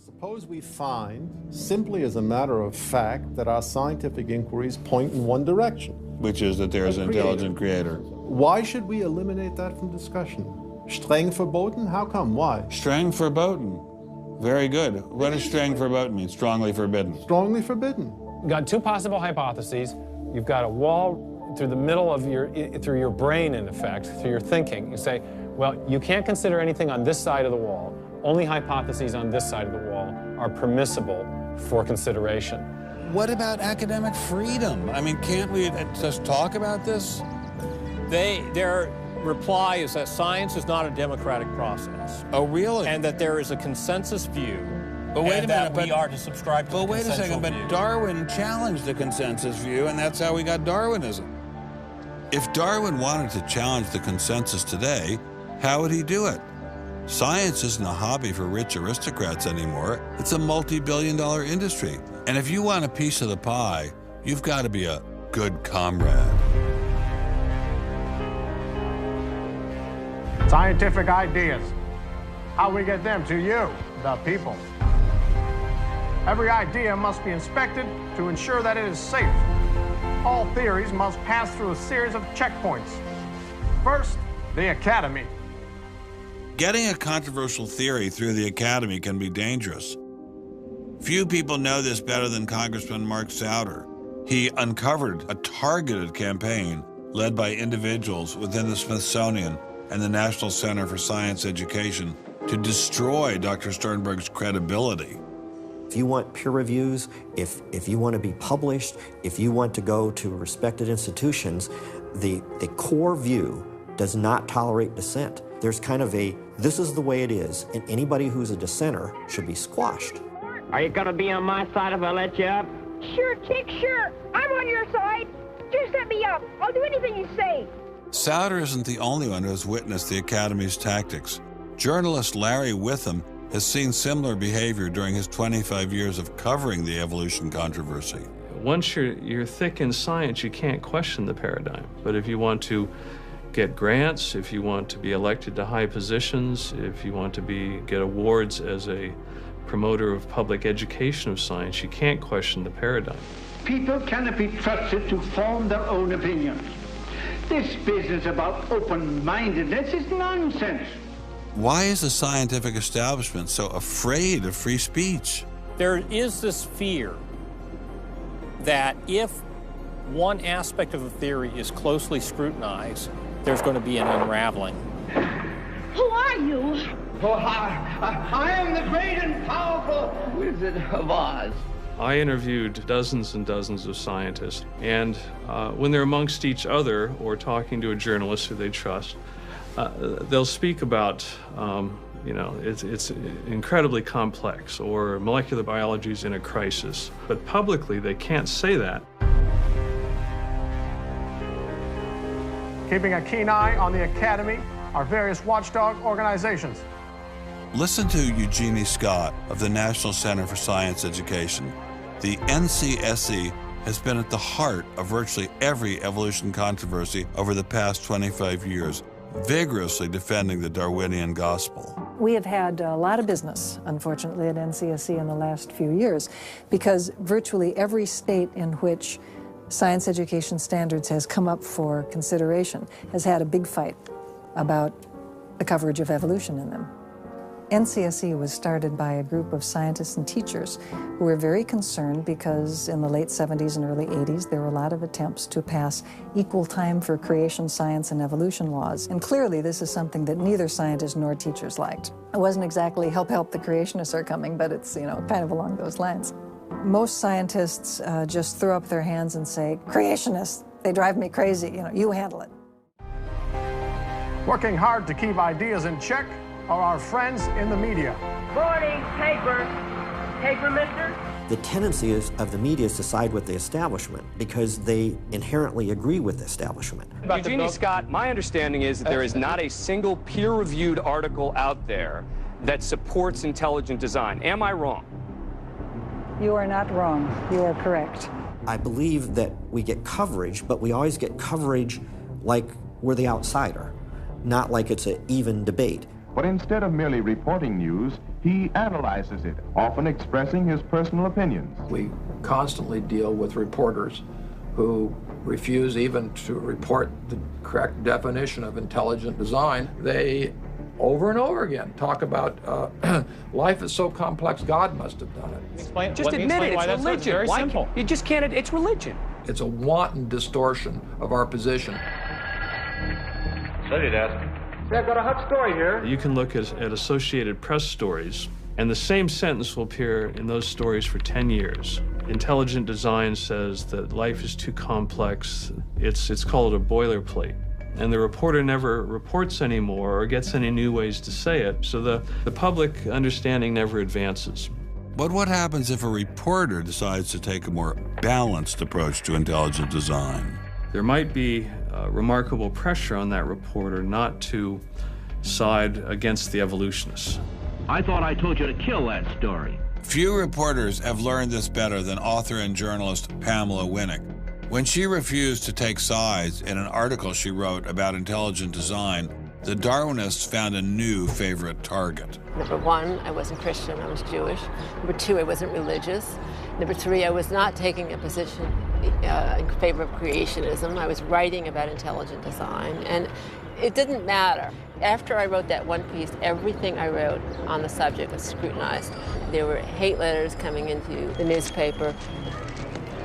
Suppose we find, simply as a matter of fact, that our scientific inquiries point in one direction. Which is that there is an intelligent creator. Why should we eliminate that from discussion? Streng verboten? How come? Why? Streng verboten. Very good. What does streng verboten mean? Strongly forbidden. Strongly forbidden. You've got two possible hypotheses. You've got a wall through the middle of through your brain, in effect, through your thinking. You say, well, you can't consider anything on this side of the wall. Only hypotheses on this side of the wall are permissible for consideration. What about academic freedom? I mean, can't we just talk about this? Their reply is that science is not a democratic process. Oh, really? And that there is a consensus view. But wait a minute, we are to subscribe to the wait a second, view. but Darwin challenged the consensus view, and that's how we got Darwinism. If Darwin wanted to challenge the consensus today, how would he do it? Science isn't a hobby for rich aristocrats anymore. It's a multi-billion-dollar industry. And if you want a piece of the pie, you've got to be a good comrade. Scientific ideas. How we get them to you, the people. Every idea must be inspected to ensure that it is safe. All theories must pass through a series of checkpoints. First, the Academy. Getting a controversial theory through the Academy can be dangerous. Few people know this better than Congressman Mark Souder. He uncovered a targeted campaign led by individuals within the Smithsonian and the National Center for Science Education to destroy Dr. Sternberg's credibility. If you want peer reviews, if you want to be published, if you want to go to respected institutions, the core view does not tolerate dissent. There's kind of a, this is the way it is, and anybody who's a dissenter should be squashed. Are you gonna be on my side if I let you up? Sure, Chick, sure. I'm on your side. Just let me up. I'll do anything you say. Souder isn't the only one who has witnessed the Academy's tactics. Journalist Larry Witham has seen similar behavior during his 25 years of covering the evolution controversy. Once you're thick in science, you can't question the paradigm. But if you want to get grants, if you want to be elected to high positions, if you want to get awards as a promoter of public education of science, you can't question the paradigm. People cannot be trusted to form their own opinions. This business about open-mindedness is nonsense. Why is the scientific establishment so afraid of free speech? There is this fear that if one aspect of the theory is closely scrutinized, there's going to be an unraveling. Who are you? Oh, I am the great and powerful Wizard of Oz. I interviewed dozens and dozens of scientists, and when they're amongst each other or talking to a journalist who they trust, they'll speak about, it's incredibly complex, or molecular biology is in a crisis. But publicly, they can't say that. Keeping a keen eye on the Academy are various watchdog organizations. Listen to Eugenie Scott of the National Center for Science Education. The NCSE has been at the heart of virtually every evolution controversy over the past 25 years, vigorously defending the Darwinian gospel. We have had a lot of business, unfortunately, at NCSE in the last few years, because virtually every state in which science education standards has come up for consideration has had a big fight about the coverage of evolution in them. NCSE was started by a group of scientists and teachers who were very concerned because in the late 70s and early 80s there were a lot of attempts to pass equal time for creation science and evolution laws. And clearly this is something that neither scientists nor teachers liked. It wasn't exactly help the creationists are coming, but it's, kind of along those lines. Most scientists just throw up their hands and say, creationists, they drive me crazy, you handle it. Working hard to keep ideas in check are our friends in the media. Morning, paper. Paper, mister? The tendency of the media is to side with the establishment because they inherently agree with the establishment. Eugenie Scott, my understanding is that there is not a single peer-reviewed article out there that supports intelligent design. Am I wrong? You are not wrong. You are correct. I believe that we get coverage, but we always get coverage like we're the outsider, not like it's an even debate. But instead of merely reporting news, he analyzes it, often expressing his personal opinions. We constantly deal with reporters who refuse even to report the correct definition of intelligent design. They, over and over again, talk about life is so complex, God must have done it. Just admit it, it's religion. Very simple. You just can't, it's religion. It's a wanton distortion of our position. Study desk. I've got a hot story here. You can look at Associated Press stories, and the same sentence will appear in those stories for 10 years. Intelligent design says that life is too complex. It's called a boilerplate. And the reporter never reports anymore or gets any new ways to say it, so the public understanding never advances. But what happens if a reporter decides to take a more balanced approach to intelligent design? There might be remarkable pressure on that reporter not to side against the evolutionists. I thought I told you to kill that story. Few reporters have learned this better than author and journalist Pamela Winnick. When she refused to take sides in an article she wrote about intelligent design, the Darwinists found a new favorite target. Number one, I wasn't Christian, I was Jewish. Number two, I wasn't religious. Number three, I was not taking a position in favor of creationism. I was writing about intelligent design, and it didn't matter. After I wrote that one piece, everything I wrote on the subject was scrutinized. There were hate letters coming into the newspaper.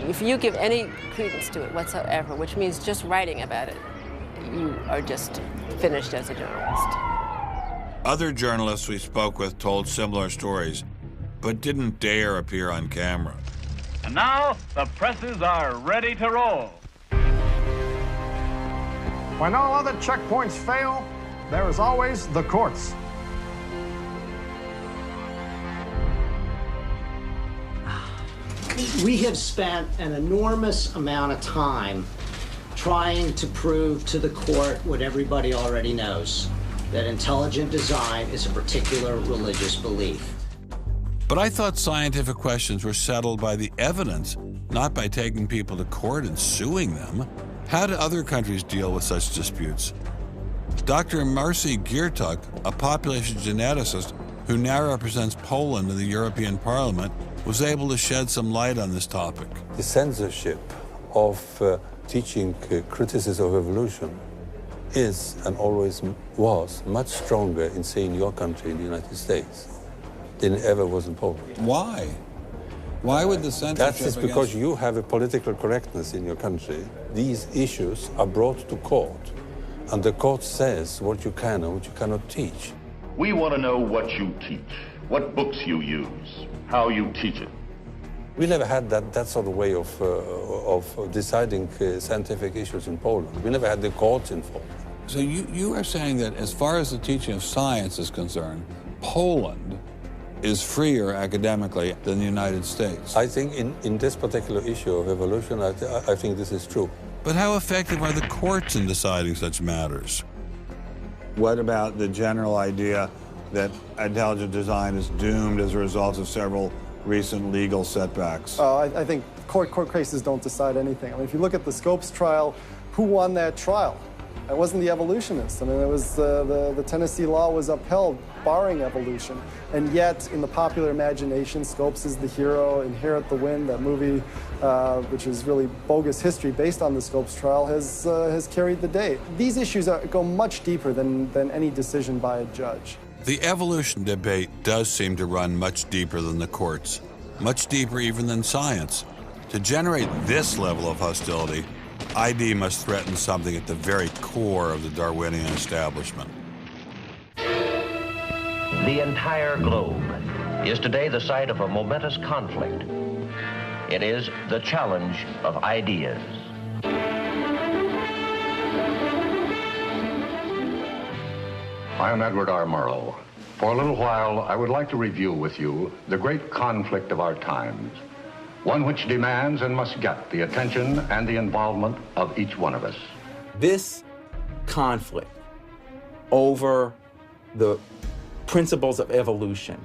If you give any credence to it whatsoever, which means just writing about it, you are just finished as a journalist. Other journalists we spoke with told similar stories, but didn't dare appear on camera. And now, the presses are ready to roll. When all other checkpoints fail, there is always the courts. We have spent an enormous amount of time trying to prove to the court what everybody already knows, that intelligent design is a particular religious belief. But I thought scientific questions were settled by the evidence, not by taking people to court and suing them. How do other countries deal with such disputes? Dr. Marcy Giertuk, a population geneticist who now represents Poland in the European Parliament, was able to shed some light on this topic. The censorship of teaching criticism of evolution is and always was much stronger in, say, in your country, in the United States, than it ever was in Poland. Why? Why would the censorship? That is because you have a political correctness in your country. These issues are brought to court, and the court says what you can and what you cannot teach. We want to know what you teach, what books you use, how you teach it. We never had that sort of way of deciding scientific issues in Poland. We never had the courts involved. So you are saying that as far as the teaching of science is concerned, Poland is freer academically than the United States? I think in this particular issue of evolution, I think this is true. But how effective are the courts in deciding such matters? What about the general idea that intelligent design is doomed as a result of several recent legal setbacks? I think court cases don't decide anything. I mean, if you look at the Scopes trial, who won that trial? It wasn't the evolutionists. I mean, it was the Tennessee law was upheld, barring evolution. And yet, in the popular imagination, Scopes is the hero. Inherit the Wind, that movie, which is really bogus history based on the Scopes trial, has carried the day. These issues go much deeper than any decision by a judge. The evolution debate does seem to run much deeper than the courts, much deeper even than science. To generate this level of hostility, ID must threaten something at the very core of the Darwinian establishment. The entire globe is today the site of a momentous conflict. It is the challenge of ideas. I am Edward R. Murrow. For a little while, I would like to review with you the great conflict of our times, one which demands and must get the attention and the involvement of each one of us. This conflict over the principles of evolution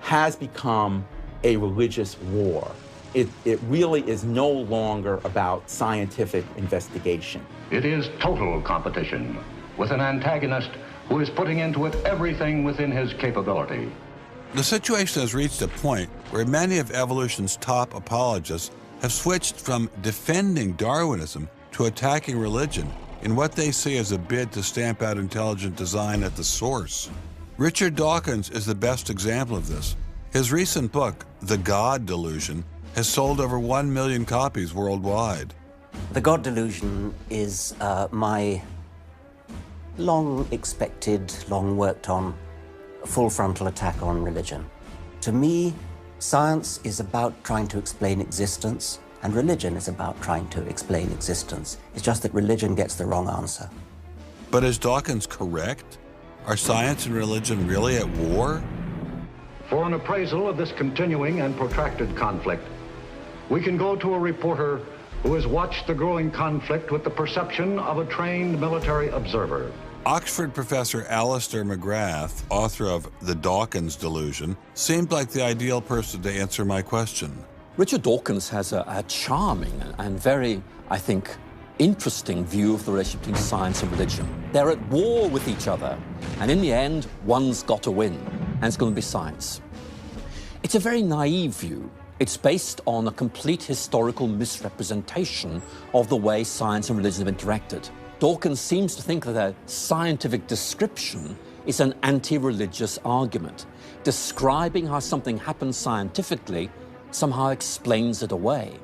has become a religious war. It really is no longer about scientific investigation. It is total competition with an antagonist who is putting into it everything within his capability The situation has reached a point where many of evolution's top apologists have switched from defending Darwinism to attacking religion in what they see as a bid to stamp out intelligent design at the source. Richard Dawkins is the best example of this. His recent book, The God Delusion, has sold over 1 million copies worldwide. The God Delusion is my long-expected, long-worked-on, full-frontal attack on religion. To me, science is about trying to explain existence, and religion is about trying to explain existence. It's just that religion gets the wrong answer. But is Dawkins correct? Are science and religion really at war? For an appraisal of this continuing and protracted conflict, we can go to a reporter who has watched the growing conflict with the perception of a trained military observer. Oxford professor Alistair McGrath, author of The Dawkins Delusion, seemed like the ideal person to answer my question. Richard Dawkins has a charming and very, I think, interesting view of the relationship between science and religion. They're at war with each other, and in the end, one's got to win, and it's going to be science. It's a very naive view. It's based on a complete historical misrepresentation of the way science and religion have interacted. Dawkins seems to think that a scientific description is an anti-religious argument. Describing how something happens scientifically somehow explains it away.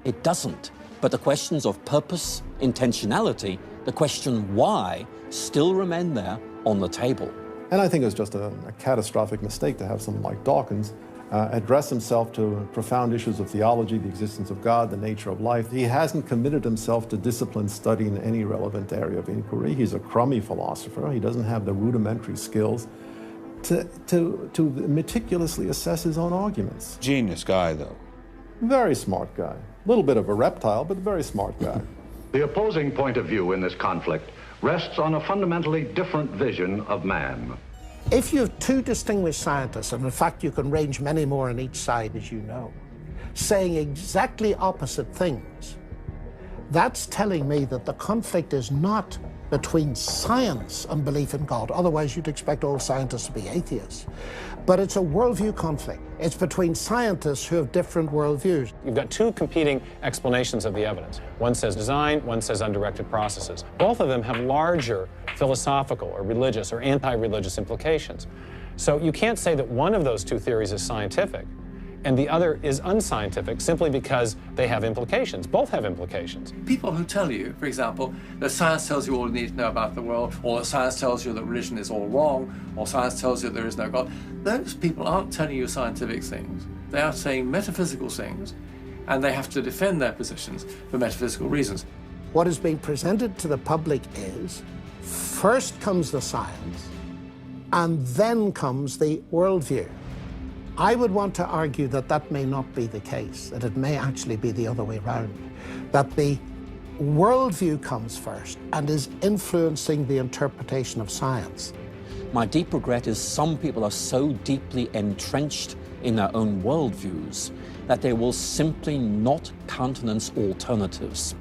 It doesn't. But the questions of purpose, intentionality, the question why, still remain there on the table. And I think it's just a catastrophic mistake to have someone like Dawkins address himself to profound issues of theology, the existence of God, the nature of life. He hasn't committed himself to disciplined study in any relevant area of inquiry. He's a crummy philosopher. He doesn't have the rudimentary skills to meticulously assess his own arguments. Genius guy, though. Very smart guy. A little bit of a reptile, but a very smart guy. The opposing point of view in this conflict rests on a fundamentally different vision of man. If you have two distinguished scientists, and in fact you can range many more on each side, as you know, saying exactly opposite things, that's telling me that the conflict is not between science and belief in God. Otherwise, you'd expect all scientists to be atheists. But it's a worldview conflict. It's between scientists who have different worldviews. You've got two competing explanations of the evidence. One says design, one says undirected processes. Both of them have larger philosophical or religious or anti-religious implications. So you can't say that one of those two theories is scientific and the other is unscientific simply because they have implications. Both have implications. People who tell you, for example, that science tells you all you need to know about the world, or that science tells you that religion is all wrong, or science tells you there is no God, those people aren't telling you scientific things. They are saying metaphysical things, and they have to defend their positions for metaphysical reasons. What is being presented to the public is, first comes the science, and then comes the worldview. I would want to argue that that may not be the case, that it may actually be the other way around, that the worldview comes first and is influencing the interpretation of science. My deep regret is some people are so deeply entrenched in their own worldviews that they will simply not countenance alternatives.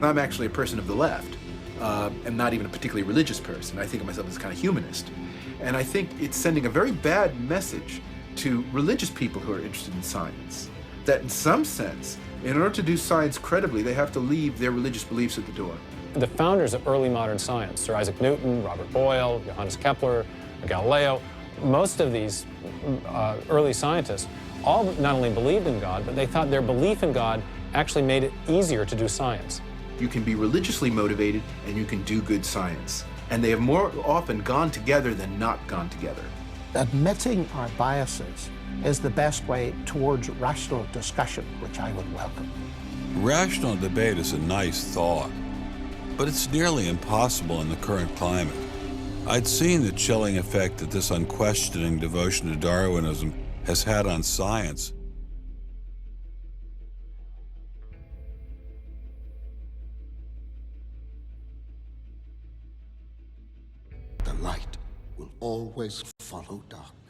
I'm actually a person of the left, and not even a particularly religious person. I think of myself as kind of humanist. And I think it's sending a very bad message to religious people who are interested in science, that in some sense, in order to do science credibly, they have to leave their religious beliefs at the door. The founders of early modern science, Sir Isaac Newton, Robert Boyle, Johannes Kepler, Galileo, most of these early scientists all not only believed in God, but they thought their belief in God actually made it easier to do science. You can be religiously motivated and you can do good science. And they have more often gone together than not gone together. Admitting our biases is the best way towards rational discussion, which I would welcome. Rational debate is a nice thought, but it's nearly impossible in the current climate. I'd seen the chilling effect that this unquestioning devotion to Darwinism has had on science. The light will always follow darkness.